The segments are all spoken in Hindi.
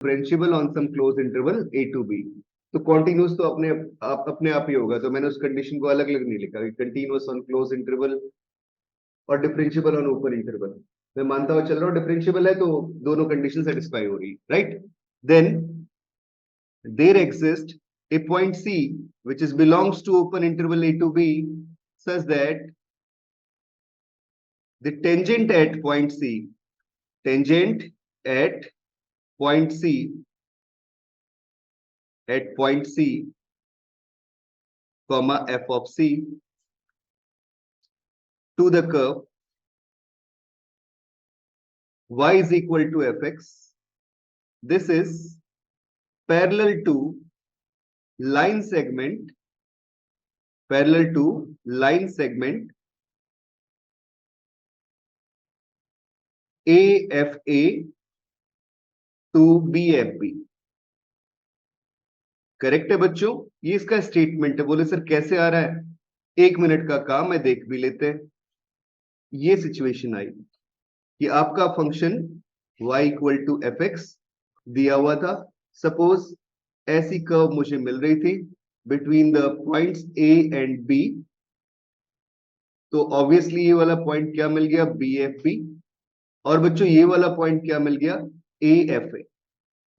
Differentiable on some close interval a to b। तो कॉन्टिन्यूस तो अपने आप ही होगा, तो मैंने उस कंडीशन को अलग अलग नहीं लिखा, कंटिन्यूस ऑन क्लोज इंटरवल और डिफरेंशिएबल ऑन ओपन इंटरवल। मैं मानता हुआ चल रहा हूँ डिफरेंशिएबल है तो दोनों कंडीशन सेटिस्फाई हो रही, right. Then there exists a point C which is belongs to open interval a to b such that the tangent at point C, tangent at point C, at point C, comma f of C to the curve y is equal to fx. This is parallel to line segment, parallel to line segment AFA to BFB। Correct है बच्चों, ये इसका स्टेटमेंट है। बोले सर कैसे आ रहा है, 1 मिनट का काम है, देख भी लेते हैं। ये सिचुएशन आई कि आपका function y equal to f x दिया हुआ था। सपोज ऐसी कर्व मुझे मिल रही थी between the points a and b। तो ऑब्वियसली ये वाला पॉइंट क्या मिल गया, बी एफ बी। और बच्चों ये वाला पॉइंट क्या मिल गया, ए एफ ए।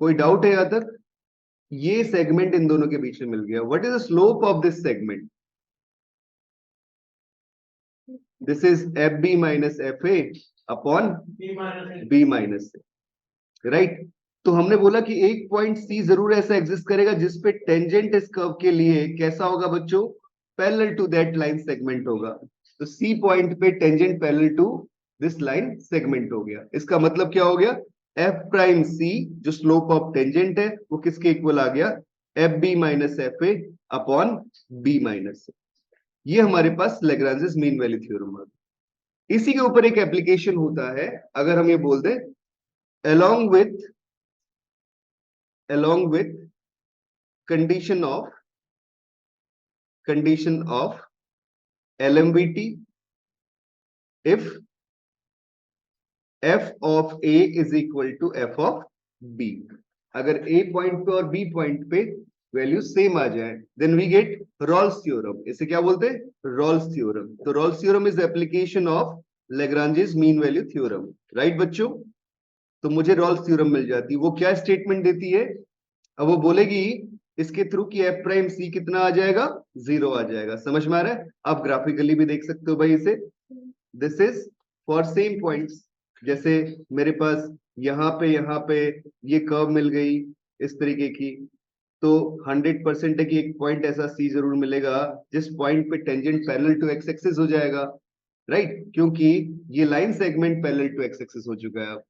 कोई डाउट है यहां तक? ये सेगमेंट इन दोनों के बीच में मिल गया। What is the slope of this segment? This is f B minus F A upon B minus a, right. तो हमने बोला कि एक पॉइंट सी जरूर ऐसा एग्जिस्ट करेगा जिसपे टेंजेंट इस कर्व के लिए कैसा होगा बच्चों, parallel to that line segment होगा। तो सी पॉइंट पे tangent parallel to this line segment हो गया। इसका मतलब क्या हो गया, एफ प्राइम सी जो स्लोप ऑफ टेंजेंट है वो किसके इक्वल आ गया, F B minus F A upon B minus A. ये हमारे पास लैग्रांजेस मीन वैल्यू थ्योरम है। इसी के ऊपर एक एप्लीकेशन होता है, अगर हम ये बोल दें along with condition of LMVT if f of a is equal to f of b। अगर a पॉइंट पे और b पॉइंट पे वैल्यू सेम आ जाए then we get Rolle's theorem. इसे क्या बोलते हैं, रॉल्स थ्योरम। तो Rolle's theorem is application of Lagrange's mean value theorem, right बच्चों। तो मुझे रॉल्स थ्योरम मिल जाती है। वो क्या स्टेटमेंट देती है, अब वो बोलेगी इसके थ्रू कि एफ प्राइम सी कितना आ जाएगा, 0 आ जाएगा। समझ में आ रहा है? आप ग्राफिकली भी देख सकते हो भाई इसे। This is for same points. जैसे मेरे पास यहाँ पे ये कर्व मिल गई इस तरीके की, तो 100% है कि एक पॉइंट ऐसा सी जरूर मिलेगा जिस पॉइंट पे tangent parallel to x axis हो जाएगा, राइट। क्योंकि ये line segment parallel to x axis हो चुका है अब,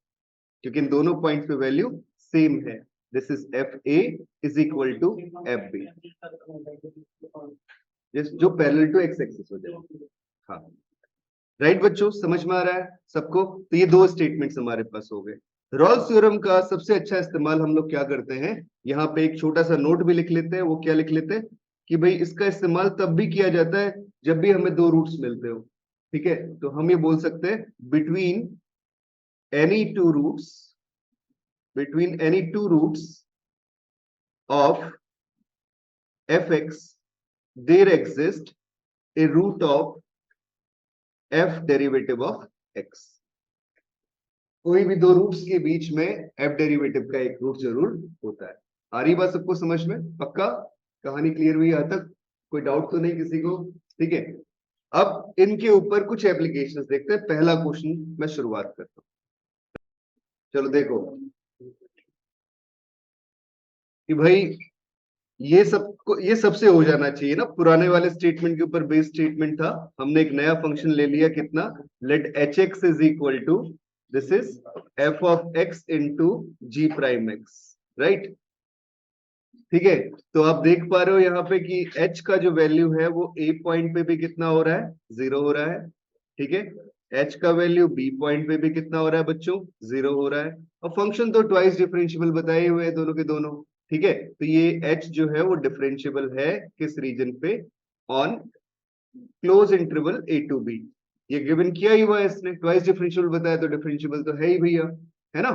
क्योंकि इन दोनों पॉइंट पे वैल्यू सेम है। This is f a is equal to f b, जो पैरेलल टू एक्स एक्सिस हो जाए। हाँ राइट बच्चों, समझ में आ रहा है सबको? तो ये दो स्टेटमेंट्स हमारे पास हो गए। रॉल्स थ्योरम का सबसे अच्छा इस्तेमाल हम लोग क्या करते हैं, यहाँ पे एक छोटा सा नोट भी लिख लेते हैं। वो क्या लिख लेते हैं कि भाई इसका इस्तेमाल तब भी किया जाता है जब भी हमें दो रूट्स मिलते हो, ठीक है। तो हम ये बोल सकते हैं between any two roots, between any two roots of fx there exists a root of f derivative of x। कोई भी दो रूट्स के बीच में f डेरिवेटिव का एक रूट जरूर होता है। आ रही बात सबको समझ में? पक्का कहानी क्लियर हुई यहां तक? कोई डाउट तो नहीं किसी को? ठीक है, अब इनके ऊपर कुछ एप्लीकेशंस देखते हैं। पहला क्वेश्चन मैं शुरुआत करता हूं। चलो देखो कि भाई ये सबसे हो जाना चाहिए ना। पुराने वाले स्टेटमेंट के ऊपर बेस स्टेटमेंट था, हमने एक नया फंक्शन ले लिया कितना, let h x is equal to this is f of x into g prime x, right. ठीक है, तो आप देख पा रहे हो यहाँ पे कि h का जो वैल्यू है वो a पॉइंट पे भी कितना हो रहा है, 0 हो रहा है। ठीक है, h का वैल्यू b पॉइंट पे भी कितना हो रहा है बच्चों, 0 हो रहा है। और फंक्शन तो ट्वाइस डिफरेंशिएबल बताए हुए हैं दोनों के दोनों। ठीक है, तो ये h जो है वो डिफरेंशिएबल है किस रीजन पे, on close interval a to b। ये गिवन किया ही हुआ है इसने, ट्वाइस डिफरेंशिएबल बताया तो डिफरेंशिएबल तो है ही भैया, है ना।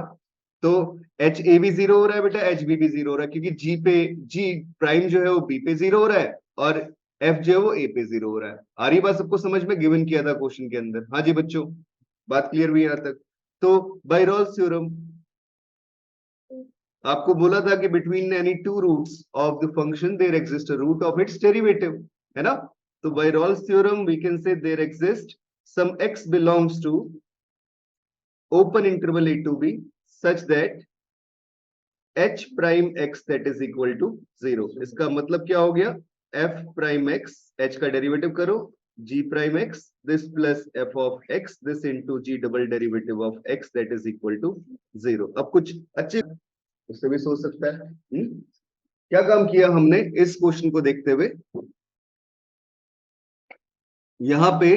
तो एच ए भी जीरो हो रहा है बेटा, एच बी भी जीरो हो रहा है, क्योंकि जी प्राइम जो है वो बी पे जीरो हो रहा है और एफ जो है वो ए पे जीरो हो रहा है। आ रही बात सबको समझ में? गिवन किया था क्वेश्चन के अंदर। हाँ जी बच्चों, बात क्लियर हुई यहां तक? तो बाय रॉल्स थ्योरम आपको बोला था कि between any two roots of the function there exist a root of its derivative, है ना? तो by Rolle's theorem we can say there exist some x belongs to open interval a to b such that h prime x that is equal to 0। इसका मतलब क्या हो गया? f prime x, h का डेरिवेटिव करो, g prime x this plus f of x this into g double derivative of x that is equal to 0। अब कुछ अच्छे उससे भी सोच सकता है। क्या काम किया हमने इस क्वेश्चन को देखते हुए? यहाँ पे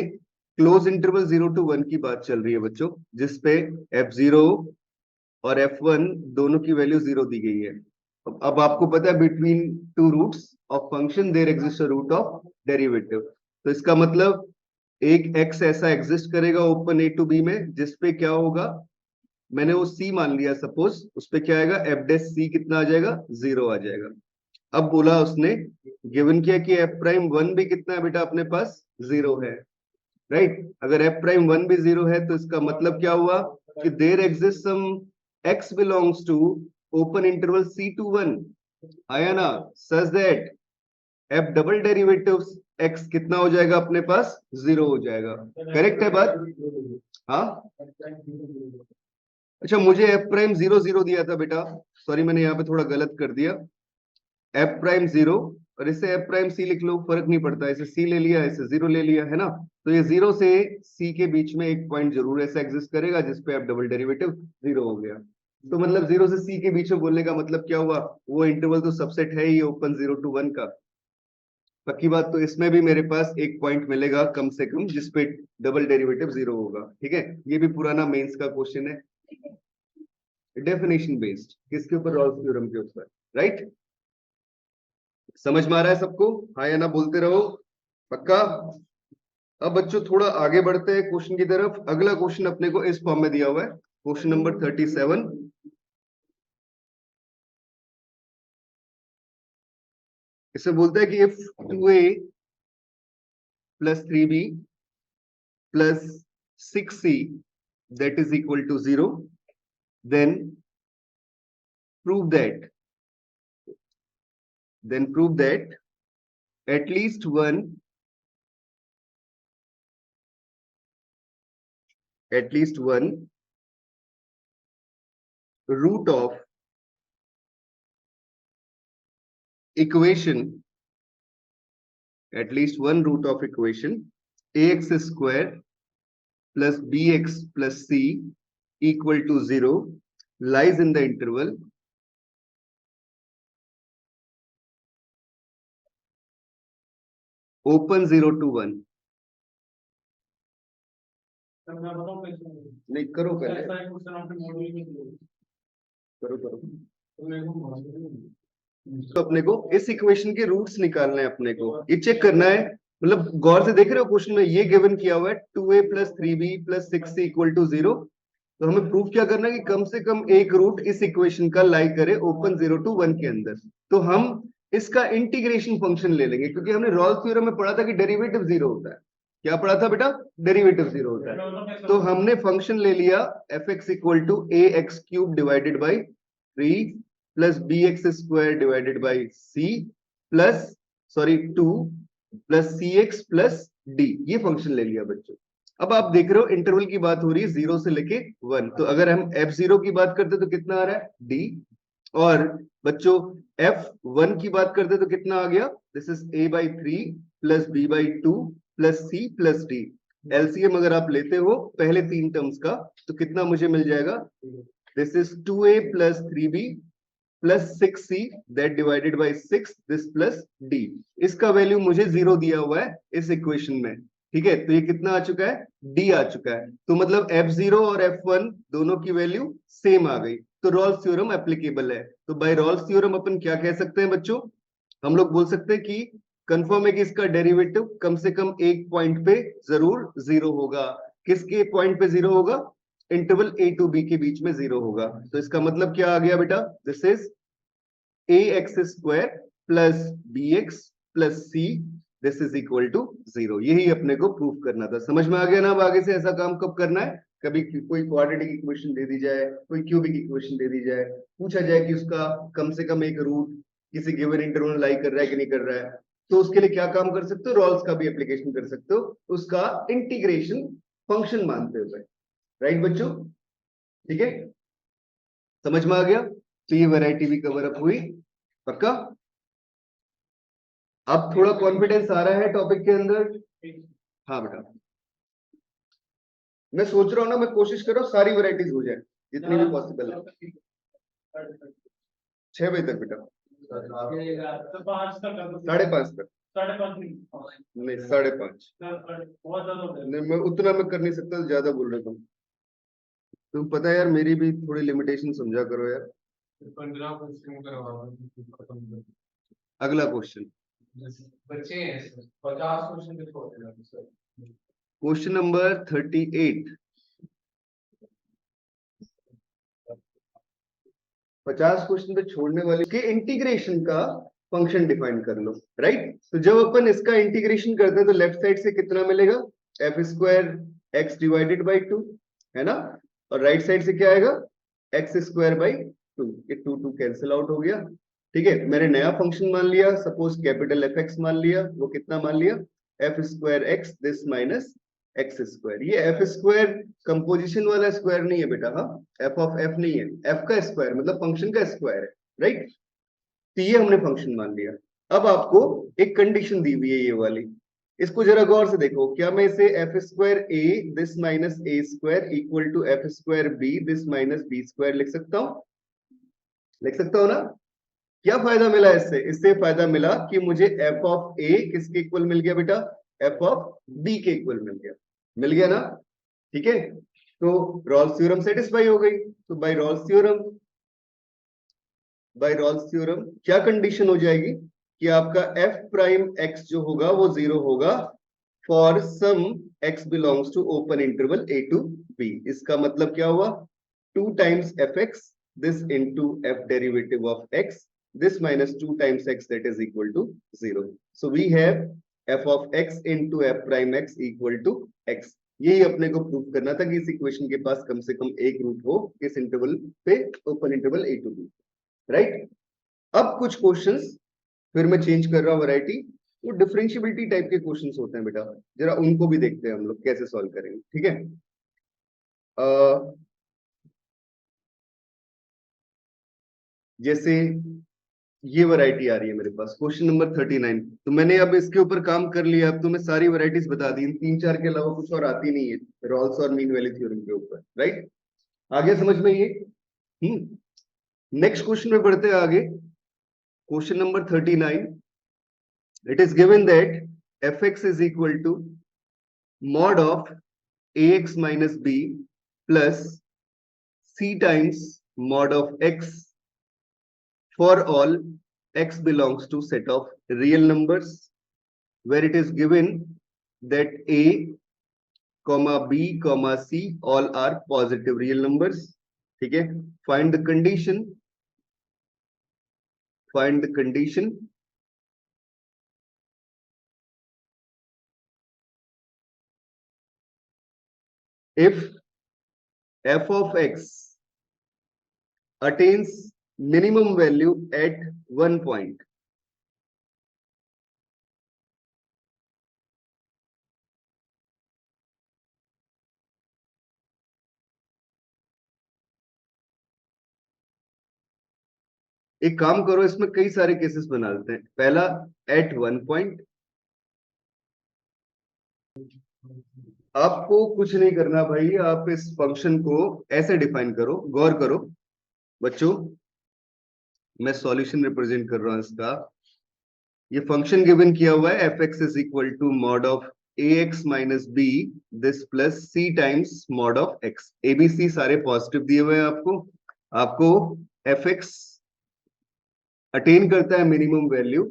क्लोज इंटरवल 0 to 1 की बात चल रही है बच्चों, जिसपे f0 और f1 दोनों की वैल्यू 0 दी गई है। अब आपको पता है between two roots of function there exist a root of derivative. तो इसका मतलब एक x ऐसा एग्जिस्ट करेगा ओपन a टू b में, जिसपे क्या होगा, मैंने वो c मान लिया सपोज, उस पे क्या आएगा, f डैश c कितना आ जाएगा, 0 आ जाएगा। अब बोला उसने, गिवन किया कि f प्राइम 1 भी कितना है बेटा अपने पास, 0 है, राइट? अगर f प्राइम 1 भी 0 है तो इसका मतलब क्या हुआ कि there exist some x belongs to open interval c to 1, आया ना, such that f double derivative x कितना हो जाएगा अपने पास, 0 हो जाएगा। करेक्ट है बात? हाँ, अच्छा मुझे f प्राइम 0 0 दिया था बेटा, सॉरी मैंने यहाँ पे थोड़ा गलत कर दिया। f प्राइम 0 और इसे f प्राइम c लिख लो, फर्क नहीं पड़ता, इसे c ले लिया, इसे 0 ले लिया, है ना? तो ये 0 से c के बीच में एक पॉइंट जरूर ऐसा एग्जिस्ट करेगा जिसपे f डबल डेरिवेटिव 0 हो गया। तो मतलब 0 से c के बीच में बोलने का मतलब क्या हुआ, वो इंटरवल तो सबसेट है ही ओपन 0 to 1 का। पक्की बात, तो इसमें भी मेरे पास एक पॉइंट मिलेगा कम से कम जिसपे डबल डेरिवेटिव 0 होगा। ठीक है, ये भी पुराना मेंस का क्वेश्चन है, डेफिनेशन बेस्ड, किसके ऊपर, रॉल्स थ्योरम के ऊपर, राइट? समझ में आ रहा है सबको? हाँ या ना बोलते रहो, पक्का? अब बच्चों थोड़ा आगे बढ़ते हैं क्वेश्चन की तरफ। अगला क्वेश्चन अपने को इस फॉर्म में दिया हुआ है, क्वेश्चन नंबर 37। इसे बोलते हैं कि if 2a plus 3b plus 6c that is equal to 0, then prove that at least one root of equation, ax square plus bx plus c equal to 0 lies in the interval open 0 to 1। नहीं करो पहले, करो। तो अपने को इस इक्वेशन के रूट्स निकालने हैं, अपने को ये चेक करना है। मतलब गौर से देख रहे हो क्वेश्चन में ये गिवन किया हुआ है 2a plus 3b plus 6c equal to 0। तो हमें प्रूफ क्या करना है कि कम से कम एक रूट इस इक्वेशन का लाई करे ओपन 0 to 1 के अंदर। तो हम इसका इंटीग्रेशन फंक्शन ले लेंगे, क्योंकि हमने रॉल्स थ्योरम में पढ़ा था कि डेरिवेटिव 0 होता है। क्या पढ़ा था बेटा? डेरिवेटिव 0 होता है। तो हमने फंक्शन ले लिया fx equal to ax cube divided by 3 plus bx square divided by c plus 2 plus cx plus d, ये फंक्शन ले लिया बच्चों। अब आप देख रहे हो इंटरवल की बात हो रही है 0 से लेके 1, तो अगर हम f0 की बात करते तो कितना आ रहा है, d, और बच्चों f1 की बात करते तो कितना आ गया, this is a by 3 plus b by 2 plus c plus d। LCM अगर आप लेते हो पहले तीन टर्म्स का तो कितना मुझे मिल जाएगा, this is 2a plus 3b plus 6c that divided by 6 this plus d। इसका वैल्यू मुझे 0 दिया हुआ है इस इक्वेशन में। ठीक है, तो ये कितना आ चुका है, d आ चुका है। तो मतलब f0 और f1 दोनों की वैल्यू सेम आ गई, तो रॉल्स थ्योरम एप्लीकेबल है। तो बाय रॉल्स थ्योरम अपन क्या कह सकते हैं बच्चों, हम लोग बोल सकते हैं कि कंफर्म है कि इसका डेरिवेटिव कम से कम एक पॉइंट पे जरूर 0 होगा। किसके पॉइंट पे 0 होगा, इंटरवल a टू b के बीच में 0 होगा। तो इसका मतलब क्या आ गया बेटा, this is ax square plus bx plus c this is equal to 0। यही अपने को प्रूफ करना था। समझ में आ गया ना? अब आगे से ऐसा काम कब करना है, कभी कोई क्वाड्रेटिक इक्वेशन दे दी जाए, कोई क्यूबिक इक्वेशन दे दी जाए, पूछा जाए कि उसका कम से कम एक रूट किसी गिवन इंटरवल लाई कर रहा है कि नहीं कर रहा है, तो उसके लिए क्या काम कर सकते हो, रॉल्स का भी एप्लीकेशन कर सकते हो, उसका इंटीग्रेशन फंक्शन मानते हुए। राइट बच्चों? ठीक है, समझ में आ गया? तो ये वैरायटी भी कवर अप हुई, पक्का? अब थोड़ा कॉन्फिडेंस आ रहा है टॉपिक के अंदर? हाँ बेटा, मैं सोच रहा हूँ ना, मैं कोशिश कर रहा हूँ सारी वैरायटीज हो जाए जितनी भी पॉसिबल है। 6 बजे तक बेटा, 5:30 तक। नहीं 5:30 नहीं, मैं उतना मैं कर नहीं सकता, ज्यादा बोल रहे तुम पता है यार, मेरी भी थोड़ी लिमिटेशन समझा करो यार। 15 क्वेश्चन करवा, अगला क्वेश्चन बच्चे हैं 50 क्वेश्चन छोड़ देना सर। Question number 38। 50 क्वेश्चन पे छोड़ने वाले के इंटीग्रेशन का फंक्शन डिफाइन कर लो। राइट, तो जब अपन इसका इंटीग्रेशन करते हैं तो लेफ्ट साइड से कितना मिलेगा, F square x divided by 2, है ना? और राइट साइड से क्या आएगा, एक्स स्क्वायर बाई 2। ये 2 कैंसिल आउट हो गया। ठीक है, मैंने नया फंक्शन मान लिया, सपोज कैपिटल एफ एक्स मान लिया। वो कितना मान लिया, F square x this minus x square. ये एफ स्क्वायर कंपोजिशन वाला स्क्वायर नहीं है बेटा, हाँ, एफ ऑफ एफ नहीं है, एफ का स्क्वायर मतलब फंक्शन का स्क्वायर है। राइट, तो ये हमने फंक्शन मान लिया। अब आपको एक कंडीशन दी हुई है ये वाली, इसको जरा गौर से देखो। क्या मैं इसे f square a this minus a square equal to f square b this minus b square लिख सकता हूं? लिख सकता हूं ना? क्या फायदा मिला इससे? इससे फायदा मिला कि मुझे एफ ऑफ ए किसके इक्वल मिल गया बेटा, एफ ऑफ बी के इक्वल मिल गया। मिल गया ना? ठीक है, तो रॉल्स थ्योरम सेटिस्फाई हो गई। तो बाय रॉल्स थ्योरम क्या कंडीशन हो जाएगी कि आपका एफ प्राइम एक्स जो होगा वो 0 होगा for some x belongs to open interval a to b. इसका मतलब क्या हुआ, 2 times f x this into f derivative of x this minus 2 times x that is equal to 0. So we have f of x into f prime x equal to x. यही अपने को प्रूव करना था कि इस इक्वेशन के पास कम से कम एक रूट हो किस इंटरवल पे, open interval a to b। Right, अब कुछ क्वेश्चंस फिर मैं चेंज कर रहा हूं वैरायटी, वो डिफरेंशिएबिलिटी टाइप के क्वेश्चंस होते हैं बेटा, जरा उनको भी देखते हैं हम लोग कैसे सॉल्व करेंगे। ठीक है, जैसे ये वैरायटी आ रही है मेरे पास, क्वेश्चन नंबर 39। तो मैंने अब इसके ऊपर काम कर लिया, अब तो मैं सारी वैरायटीज बता दी, 3-4 के अलावा कुछ और आती नहीं है रॉल्स और मीन वैल्यू थ्योरम के ऊपर। राइट, आगे समझ में ये। नेक्स्ट क्वेश्चन में बढ़ते हैं आगे। Question number 39, it is given that f x is equal to mod of a x minus b plus c times mod of x for all x belongs to set of real numbers where it is given that a comma b comma c all are positive real numbers। ठीक है, find the condition if f of x attains minimum value at one point। एक काम करो, इसमें कई सारे केसेस बना लेते हैं। पहला एट वन पॉइंट, आपको कुछ नहीं करना भाई, आप इस फंक्शन को ऐसे डिफाइन करो, गौर करो बच्चों, मैं सॉल्यूशन रिप्रेजेंट कर रहा हूं इसका। ये फंक्शन गिवन किया हुआ है f x is equal to mod of a x minus b this plus c times mod of x. A b c सारे पॉजिटिव दिए हुए हैं आपको एफ एक्स अटेन करता है मिनिमम वैल्यू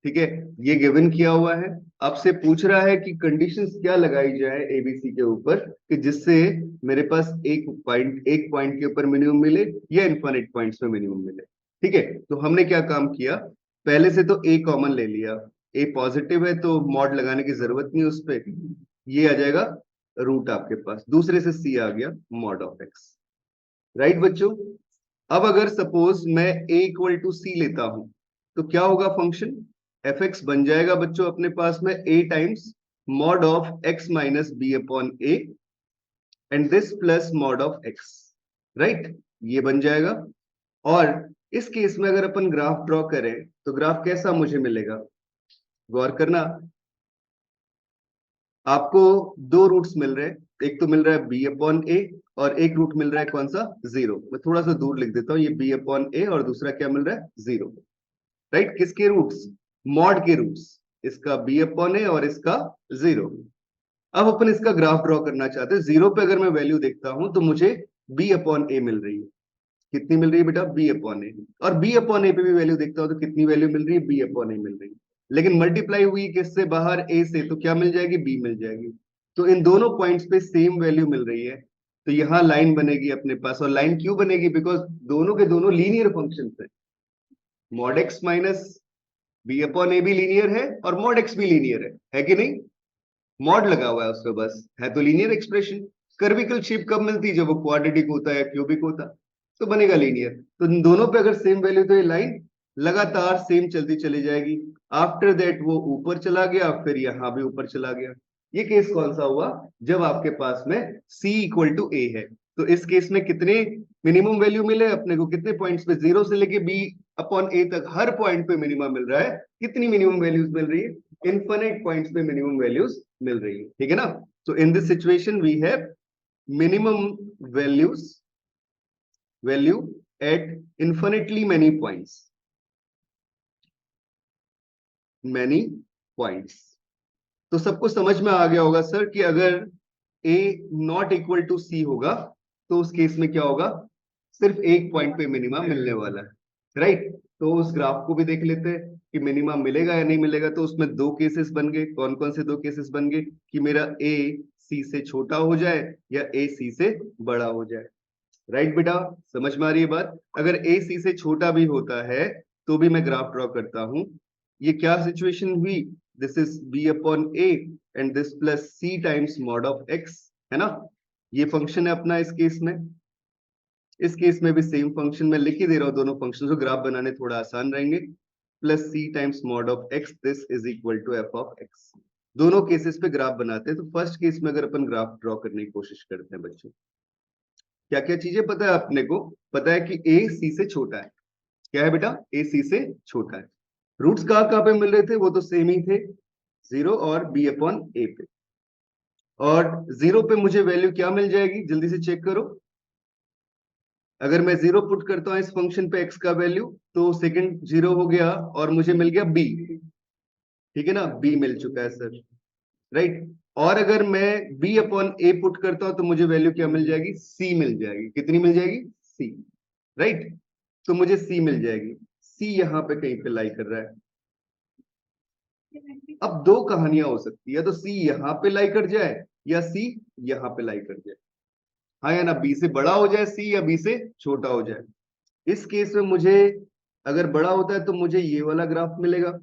ठीक है, ये गिवन किया हुआ है। आपसे पूछ रहा है कि कंडीशंस क्या लगाई जाए एबीसी के ऊपर कि जिससे मेरे पास एक पॉइंट के ऊपर मिनिमम मिले या इनफाइनाइट पॉइंट्स में मिनिमम मिले। ठीक है, तो हमने क्या काम किया, पहले से तो ए कॉमन ले लिया, ए पॉजिटिव है तो मॉड लगाने की जरूरत नहीं उस पर, ये आ जाएगा रूट आपके पास, दूसरे से सी आ गया मॉड ऑफ एक्स। राइट बच्चों, अब अगर सपोज मैं ए इक्वल टू सी लेता हूं तो क्या होगा, फंक्शन एफ एक्स बन जाएगा बच्चों अपने पास में A times mod of X minus B upon A and this plus mod of X. Right, ये बन जाएगा। और इस केस में अगर अपन ग्राफ ड्रॉ करें तो ग्राफ कैसा मुझे मिलेगा, गौर करना, आपको दो रूट्स मिल रहे हैं, एक तो मिल रहा है बी अपॉन ए और एक रूट मिल रहा है कौन सा, जीरो। मैं थोड़ा सा दूर लिख देता हूं, ये बी अपॉन ए और दूसरा क्या मिल रहा है, जीरो। राइट, किसके रूट्स, मॉड के रूट्स, इसका बी अपॉन ए और इसका जीरो। अब अपन इसका ग्राफ ड्रॉ करना चाहते हैं, जीरो पे अगर मैं वैल्यू देखता हूं तो मुझे बी अपॉन ए मिल रही है, कितनी मिल रही है बेटा, बी अपॉन ए। और बी अपॉन ए पे भी वैल्यू देखता हूं तो कितनी वैल्यू मिल रही है, बी अपॉन ए मिल रही है। लेकिन मल्टीप्लाई हुई किससे, बाहर ए से, तो क्या मिल जाएगी, बी मिल जाएगी। तो इन दोनों पॉइंट्स पे सेम वैल्यू मिल रही है, तो यहां लाइन बनेगी अपने पास। और लाइन क्यों बनेगी, बिकॉज दोनों के दोनों लीनियर फंक्शन है, mod X minus B upon A भी लीनियर है और मॉड एक्स भी लीनियर है कि नहीं, मॉड लगा हुआ है उसमें, बस है तो लीनियर एक्सप्रेशन। कर्विकल शेप कब मिलती है, जब वो क्वाड्रेटिक होता है या क्यूबिक होता, तो बनेगा लीनियर। तो इन दोनों पे अगर सेम वैल्यू, तो ये लाइन लगातार सेम चलती चली जाएगी। आफ्टर दैट वो ऊपर चला गया, फिर यहां भी ऊपर चला गया। ये केस कौन सा हुआ, जब आपके पास में c इक्वल टू ए है। तो इस केस में कितने मिनिमम वैल्यू मिले अपने को, कितने पॉइंट्स पे, जीरो से लेके बी अपॉन ए तक हर पॉइंट पे मिनिमम मिल रहा है। कितनी मिनिमम वैल्यूज मिल रही है, इनफिनिट पॉइंट्स पे मिनिमम वैल्यूज मिल रही है। ठीक है ना, तो in this situation we have minimum value at infinitely many points। तो सबको समझ में आ गया होगा सर कि अगर a not equal to c होगा तो उस केस में क्या होगा, सिर्फ एक पॉइंट पे मिनिमम मिलने वाला है। राइट, तो उस ग्राफ को भी देख लेते हैं कि मिनिमम मिलेगा या नहीं मिलेगा। तो उसमें दो केसेस बन गए, कौन कौन से दो केसेस बन गए, कि मेरा a c से छोटा हो जाए या a c से बड़ा हो जाए। राइट बेटा, समझ में आ रही है बात, अगर a c से छोटा भी होता है तो भी मैं ग्राफ ड्रॉ करता हूं। ये क्या सिचुएशन हुई, this is b upon a and this plus c times mod of x, है ना, ये फंक्शन है अपना इस केस में। इस केस में भी सेम फंक्शन मैं लिख ही दे रहा हूं, दोनों फंक्शन को ग्राफ बनाने थोड़ा आसान रहेंगे। Plus c times mod of x, this is equal to f of x। दोनों केसेस पे ग्राफ बनाते हैं। तो फर्स्ट केस में अगर अपन ग्राफ ड्रॉ करने की कोशिश करते हैं बच्चों, क्या क्या चीजें पता है अपने को, पता है कि a c से छोटा है, क्या है बेटा, a c से छोटा है। रूट्स कहाँ पे मिल रहे थे, वो तो सेम ही थे, जीरो और b अपॉन a पे। और जीरो पे मुझे वैल्यू क्या मिल जाएगी, जल्दी से चेक करो। अगर मैं जीरो पुट करता हूं इस फंक्शन पे x का वैल्यू, तो सेकंड जीरो हो गया और मुझे मिल गया b। ठीक है ना, b मिल चुका है सर। राइट, और अगर मैं b अपॉन a पुट करता हूं तो मुझे वैल्यू क्या मिल जाएगी, c मिल जाएगी। कितनी मिल जाएगी, c। राइट, तो मुझे c मिल जाएगी, c यहां पे कहीं पे लाई कर रहा है। अब दो कहानियां हो सकती है, तो c यहां पे लाई कर जाए या c यहां पे लाई कर जाए, हाँ या ना, b से बड़ा हो जाए c या b से छोटा हो जाए। इस केस में मुझे अगर बड़ा होता है तो मुझे ये वाला ग्राफ मिलेगा,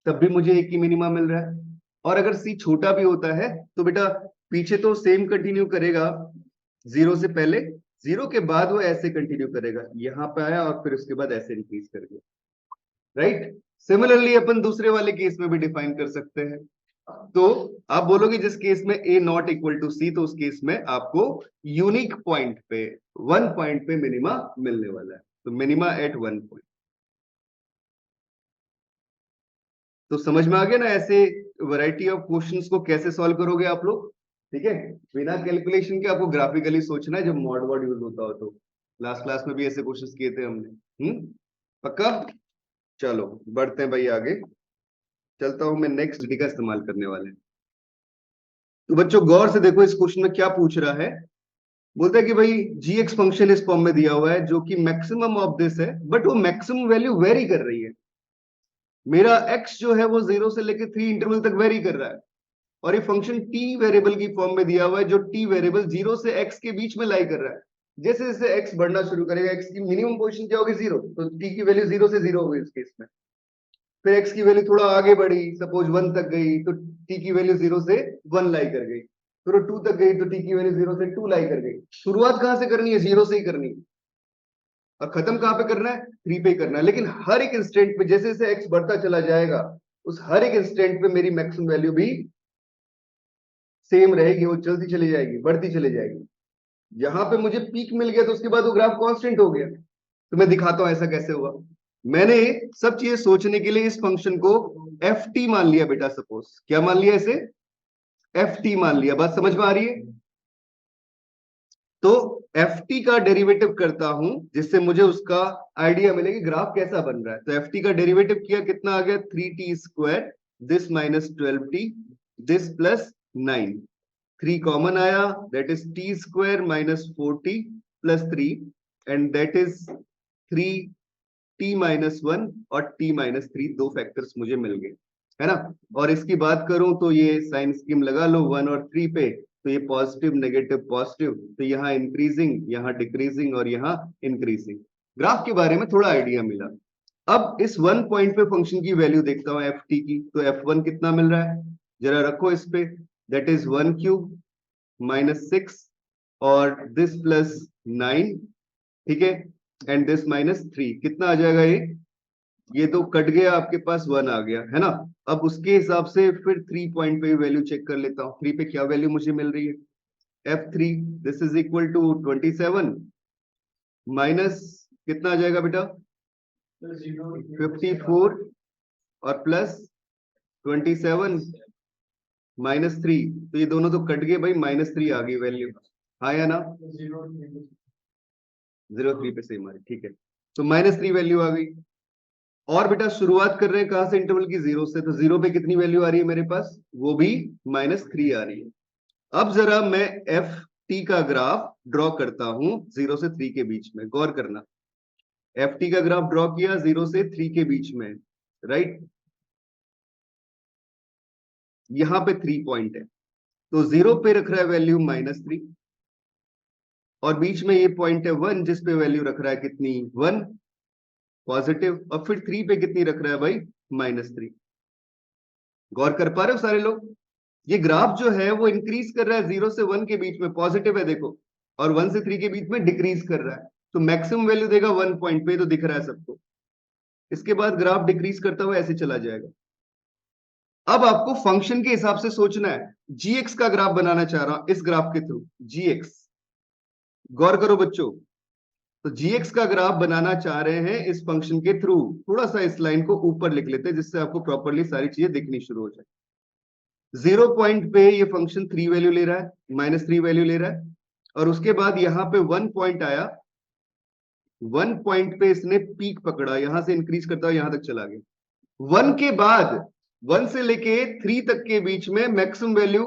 तब भी मुझे एक ही मिनिमा मिल रहा है। और अगर c छोटा भी होता है तो बेटा पीछे तो सेम कंटिन्यू करेगा, जीरो से पहले, जीरो के बाद वो ऐसे कंटिन्यू करेगा, यहां पे आया और फिर उसके बाद ऐसे इंक्रीज कर दिया। राइट, सिमिलरली अपन दूसरे वाले केस में भी डिफाइन कर सकते हैं। तो आप बोलोगे जिस केस में a not equal to c, तो उस केस में आपको यूनिक पॉइंट पे, वन पॉइंट पे मिनिमा मिलने वाला है, तो मिनिमा एट वन पॉइंट। तो समझ में आ गया ना, ऐसे वैरायटी ऑफ क्वेश्चंस को कैसे सॉल्व करोगे आप लोग। ठीक है, बिना कैलकुलेशन के आपको ग्राफिकली सोचना है जब मॉड वर्ड यूज होता हो तो। लास्ट क्लास में भी ऐसे क्वेश्चंस किए थे हमने। पक्का, चलो बढ़ते हैं भाई आगे। चलता हूं मैं, नेक्स्ट विधि का इस्तेमाल करने वाले हैं। तो बच्चों गौर से देखो, इस क्वेश्चन में क्या पूछ रहा है, बोलता है कि भाई जी एक्स फंक्शन इस फॉर्म में दिया हुआ है जो कि मैक्सिमम ऑफ दिस है, बट वो मैक्सिमम वैल्यू वेरी कर रही है। मेरा x जो है वो 0 से लेके 3 इंटरवल तक वेरी कर रहा है, और ये फंक्शन t वेरिएबल की फॉर्म में दिया हुआ है, जो t वेरिएबल 0 से x के बीच में लाई कर रहा है। जैसे जैसे x बढ़ना शुरू करेगा, x की मिनिमम पोजीशन क्या होगी 0, तो t की वैल्यू 0 से 0 होगी इस केस में। फिर x की वैल्यू थोड़ा आगे बढ़ी, सपोज 1 तक गई, तो t की वैल्यू 0 से 1 लाई कर गई। फिर 2 तक गई तो t की वैल्यू 0 से 2 लाई कर गई। शुरुआत कहां से करनी है? 0 से ही करनी है, और खत्म कहां पे करना है? 3 पे ही करना है। लेकिन हर एक इंस्टेंट पे जैसे जैसे x बढ़ता चला जाएगा, उस हर एक इंस्टेंट पे मेरी मैक्सिमम वैल्यू भी सेम रहेगी, वो चलती चली जाएगी, बढ़ती चली जाएगी। यहां पे मुझे पीक मिल गया तो उसके बाद वो ग्राफ कांस्टेंट हो गया। तो मैं दिखाता हूं ऐसा कैसे हुआ। मैंने सब चीजें सोचने के लिए इस फंक्शन को एफ टी मान लिया बेटा। सपोज क्या मान लिया? इसे एफ टी मान लिया। बात समझ में आ रही है? तो एफ टी का डेरिवेटिव करता हूं जिससे मुझे उसका आइडिया मिलेगा ग्राफ कैसा बन रहा है। तो एफ टी का डेरिवेटिव किया, कितना आ गया? 3t², this minus 12t, this plus 9। 3 common आया, that is t² minus 4t plus 3, and that is 3t-1 और t-3, दो फैक्टर्स मुझे मिल गए, है ना। और इसकी बात करूं तो ये साइन स्कीम लगा लो 1 और 3 पे, तो ये पॉजिटिव नेगेटिव पॉजिटिव, तो यहाँ इंक्रीजिंग, यहाँ डिक्रीजिंग और यहाँ इंक्रीजिंग। ग्राफ के बारे में थोड़ा आइडिया मिला। अब इस 1 पॉइंट पे फंक्शन की वैल्यू देखता हूं एफ टी की। तो f1 कितना मिल रहा है? जरा रखो इस पे, दैट इज 1³ माइनस 6 और दिस प्लस 9, ठीक है, एंड दिस माइनस 3। कितना आ जाएगा ये तो कट गया, आपके पास 1 आ गया, है ना। अब उसके हिसाब से फिर 3 पॉइंट पे वैल्यू चेक कर लेता हूं। 3 पे क्या वैल्यू मुझे मिल रही है? f3 this is equal to 27 minus कितना आ जाएगा बेटा? 54 और प्लस 27 माइनस 3, तो ये दोनों तो कट गए भाई, -3 आ गई वैल्यू, हाँ या ना? 0.3 पे सेम आ रही, ठीक है। तो -3 वैल्यू आ गई। और बेटा शुरुआत कर रहे हैं कहां से? इंटरवल की 0 से, तो 0 पे कितनी वैल्यू आ रही है मेरे पास? वो भी -3 आ रही है। अब जरा मैं एफ टी का ग्राफ ड्रॉ करता हूं 0 से 3 के बीच में, गौर करना। एफ टी का ग्राफ ड्रॉ किया 0 से 3 के बीच में, राइट। यहां पे 3 पॉइंट है, तो 0 पे रख रहा है वैल्यू -3, और बीच में ये पॉइंट है 1 जिस पे वैल्यू रख रहा है कितनी? 1 पॉजिटिव, और फिर 3 पे कितनी रख रहा है भाई? -3। गौर कर पा रहे हो सारे लोग? ये ग्राफ जो है वो इंक्रीज कर रहा है 0 से 1 के बीच में, पॉजिटिव है देखो, और 1 से 3 के बीच में डिक्रीज कर रहा है। तो मैक्सिमम वैल्यू देगा 1 पॉइंट पे, तो दिख रहा है सबको। इसके बाद ग्राफ डिक्रीज करता हुआ ऐसे चला जाएगा। अब आपको फंक्शन के हिसाब से सोचना है। जीएक्स का ग्राफ बनाना चाह रहा हूं इस ग्राफ के थ्रू, जीएक्स। गौर करो बच्चों, तो जीएक्स का ग्राफ बनाना चाह रहे हैं इस फंक्शन के थ्रू। थोड़ा सा इस लाइन को ऊपर लिख लेते हैं जिससे आपको प्रॉपरली सारी चीजें दिखनी शुरू हो जाए। 0 पॉइंट पे ये फंक्शन 3 वैल्यू ले रहा है, -3 वैल्यू ले रहा है, और उसके बाद यहां पे 1 पॉइंट आया। 1 पॉइंट पे इसने पीक पकड़ा, यहां से इंक्रीज करता हुआ यहां तक चला गया। 1 के बाद 1 से लेके 3 तक के बीच में मैक्सिमम वैल्यू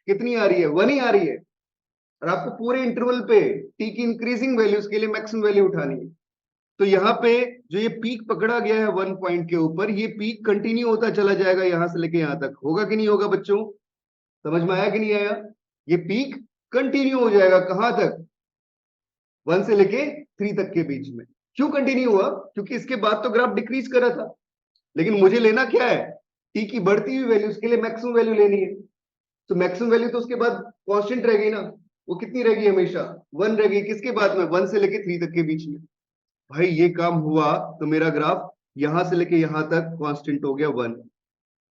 कितनी आ रही है? 1 ही आ रही है। और आपको पूरे इंटरवल पे टी की इंक्रीजिंग वैल्यूज के लिए मैक्सिमम वैल्यू उठानी है। तो यहाँ पे जो ये पीक पकड़ा गया है 1 पॉइंट के ऊपर, ये पीक कंटिन्यू होता चला जाएगा यहां से लेके यहां तक। होगा कि नहीं होगा बच्चों? समझ में आया कि नहीं आया? ये पीक कंटिन्यू हो जाएगा कहां तक? 1 से लेके 3 तक के बीच में। क्यों कंटिन्यू हुआ? क्योंकि इसके बाद तो ग्राफ डिक्रीज कर रहा था, लेकिन मुझे लेना क्या है? टी की बढ़ती हुई वैल्यू, उसके लिए मैक्सिमम वैल्यू लेनी है। तो मैक्सिमम वैल्यू तो उसके बाद कांस्टेंट रहेगी ना, वो कितनी रहेगी? हमेशा 1 रहेगी। किसके बाद में? 1 से लेके 3 तक के बीच में। भाई ये काम हुआ तो मेरा ग्राफ यहां से लेके यहां तक कांस्टेंट हो गया 1।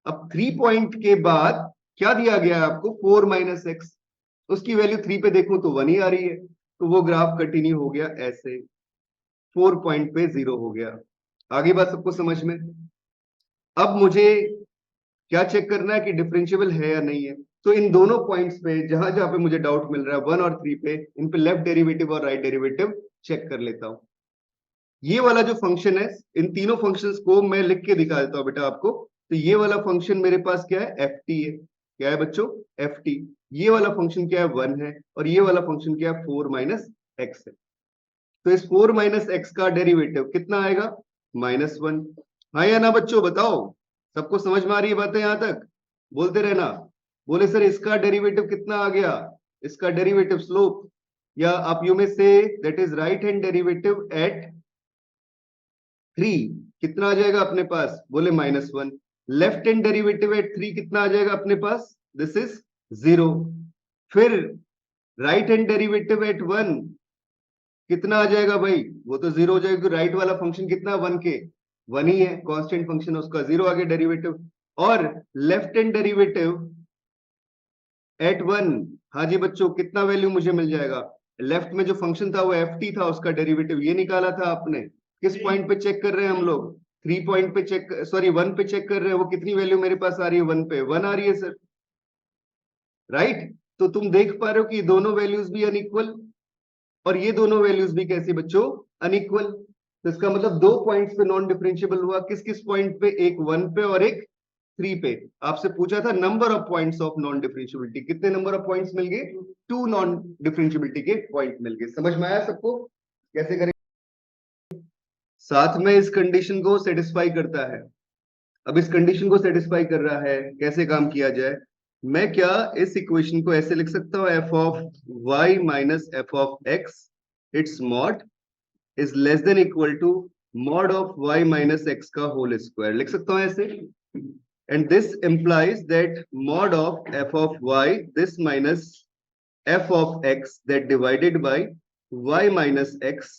अब 3 पॉइंट के बाद क्या दिया गया है आपको? 4 - x, उसकी वैल्यू 3 पे देखूं तो 1 ही आ रही है, तो वो ग्राफ कंटिन्यू हो गया ऐसे, 4 पॉइंट पे 0 हो गया। आगे बात सबको समझ में? अब मुझे क्या चेक करना है कि डिफरेंशिएबल है या नहीं है। तो इन दोनों पॉइंट्स पे जहां जहां पे मुझे डाउट मिल रहा है 1 और 3 पे, इन पे लेफ्ट डेरिवेटिव और राइट डेरिवेटिव चेक कर लेता हूं। ये वाला जो फंक्शन है, इन तीनों फंक्शंस को मैं लिख के दिखा देता हूं बेटा आपको। तो ये वाला फंक्शन मेरे पास क्या है? एफ टी है। क्या है बच्चों? F T. ये वाला फंक्शन क्या है? 1 है। और ये वाला फंक्शन क्या है? 4 - x है। तो इस 4 - x का डेरिवेटिव कितना आएगा? -1। हाँ या ना बच्चों बताओ, सबको समझ में आ रही है बातें यहां तक? बोलते रहना। बोले सर इसका डेरिवेटिव कितना आ गया, इसका डेरिवेटिव स्लोप, या आप यू में say that is right hand derivative eight 3 कितना आ जाएगा अपने पास? बोले -1। लेफ्ट हैंड डेरिवेटिव एट 3 कितना आ जाएगा अपने पास? This is 0। फिर राइट हैंड डेरिवेटिव एट 1 कितना आ जाएगा भाई? वो तो 0 हो जाएगा। राइट वाला फंक्शन कितना 1 के 1 ही है, कांस्टेंट फंक्शन उसका 0 आ गया डेरिवेटिव। और लेफ्ट हैंड डेरिवेटिव एट 1, हाँ जी बच्चों कितना वैल्यू मुझे मिल जाएगा? लेफ्ट में जो फंक्शन था वो ft था, उसका डेरिवेटिव ये निकाला था आपने। किस पॉइंट पे चेक कर रहे हैं हम लोग? 3 पॉइंट पे चेक, सॉरी 1 पे चेक कर रहे हैं। वो कितनी वैल्यू मेरे पास आ रही है? 1 पे 1 आ रही है सर, राइट? तो तुम देख पा रहे हो कि ये दोनों वैल्यूज भी अनइक्वल, और ये दोनों वैल्यूज भी कैसी बच्चों? अनइक्वल। तो इसका मतलब 2 पॉइंट्स पे नॉन डिफरेंशिएबल हुआ। किस किस पॉइंट पे? एक 1 पे और एक 3 पे। आपसे पूछा था number of points of non differentiability, कितने नंबर ऑफ पॉइंट्स मिल गए? 2 नॉन डिफरेंशिएबिलिटी के पॉइंट मिल गए। समझ में आया सबको? कैसे करें? साथ में इस कंडीशन को सेटिस्फाई करता है। अब इस कंडीशन को सेटिस्फाई कर रहा है, कैसे काम किया जाए? मैं क्या इस इक्वेशन को ऐसे लिख सकता हूं, f of y minus f of x it's mod is less than equal to mod of y minus x का होल स्क्वायर, लिख सकता हूं ऐसे। And this implies that mod of f of y this minus f of x that divided by y minus x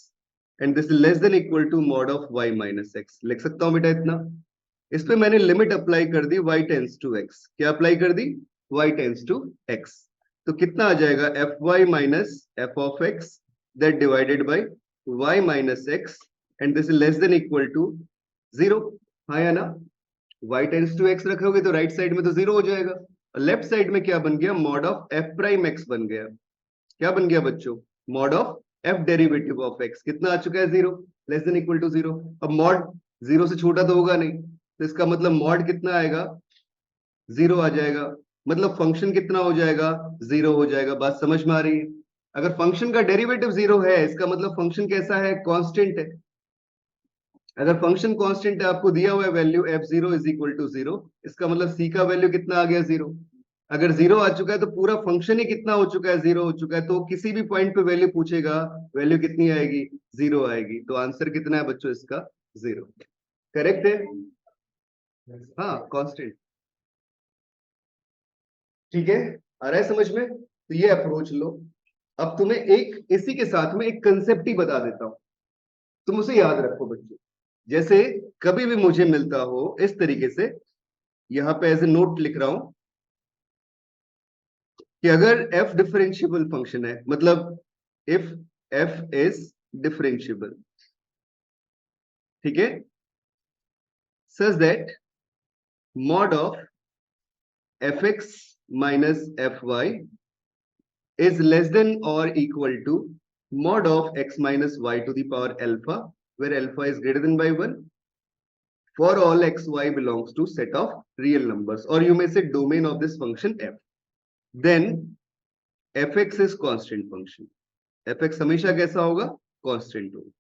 and this less than equal to mod of y minus x, लिख सकता हूं बेटा इतना। इस पे मैंने लिमिट अप्लाई कर दी y टेंस टू x। क्या अप्लाई कर दी? y tends to x। तो कितना आ जाएगा? F y minus f of x that divided by y minus x and this is less than equal to 0। हाँ या ना? y टेंस टू x रखोगे तो राइट साइड में तो 0 हो जाएगा, और लेफ्ट साइड में क्या बन गया? Mod of f prime x बन गया। क्या बन गया बच्चों? Mod of f derivative of x कितना आ चुका है? 0, लेस देन इक्वल टू 0। अब मॉड 0 से छोटा तो होगा नहीं, तो इसका मतलब मॉड कितना आएगा? 0 आ जाएगा। मतलब फंक्शन कितना हो जाएगा? 0 हो जाएगा। बात समझ में आ रही है? अगर फंक्शन का डेरिवेटिव 0 है, इसका मतलब फंक्शन कैसा है? कांस्टेंट है। अगर फंक्शन कांस्टेंट है, आपको दिया हुआ है value f0 is equal to 0, इसका मतलब c का वैल्यू कितना आ गया? 0। अगर 0 आ चुका है तो पूरा फंक्शन ही कितना हो चुका है? 0 हो चुका है। तो किसी भी पॉइंट पे वैल्यू पूछेगा, वैल्यू कितनी आएगी? 0 आएगी। तो आंसर कितना है बच्चों इसका? 0। करेक्ट है? हाँ कांस्टेंट। ठीक है, आ रहा है समझ में? तो ये अप्रोच लो। अब तुम्हें एक इसी के साथ में एक कंसेप्ट ही बता देता हूं, तुम उसे याद रखो बच्चों। जैसे कभी भी मुझे मिलता हो इस तरीके से, यहां पे एज ए नोट लिख रहा हूं कि अगर f डिफरेंशिएबल फंक्शन है, मतलब इफ f इज डिफरेंशिएबल, ठीक है, such that mod of fx minus fy is less than or equal to mod of x minus y to the power alpha, where alpha is greater than by 1 for all x y belongs to set of real numbers, or you may say domain of this function f. Then fx is constant function. fx हमेशा कैसा होगा? कांस्टेंट होगा।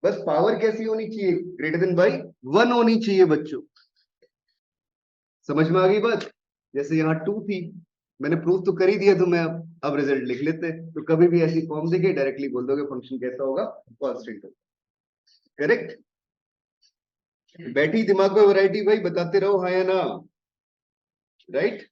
बस पावर कैसी होनी चाहिए? ग्रेटर देन बाई 1 होनी चाहिए बच्चों। समझ में आ गई बात? जैसे यहाँ 2 थी, मैंने प्रूफ तो कर ही दिया तुम्हें। अब रिजल्ट लिख लेते हैं। तो कभी भी ऐसी फॉर्म देखे डायरेक्टली बोल दोगे फंक्शन कैसा होगा? कांस्टेंट होगा। करेक्ट? बैठी दिमाग में वैरायटी भाई, बताते रहो हाँ या ना। राइट?